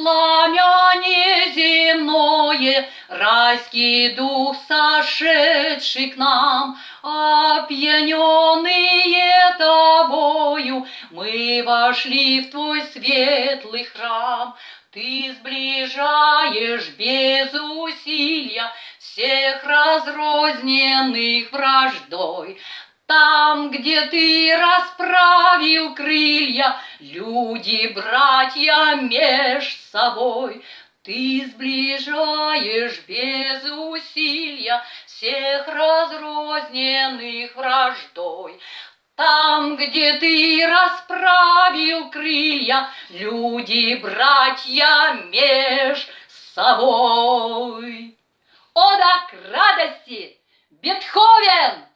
пламя неземное, райский дух, сошедший к нам, опьяненные тобою, мы вошли в твой светлый храм. Ты сближаешь без усилия всех разрозненных враждой. Там, где ты расправил крылья, люди, братья меж собой, ты сближаешь без усилия всех разрозненных враждой. Там, где ты расправил крылья, люди, братья меж собой. Ода к радости! Бетховен!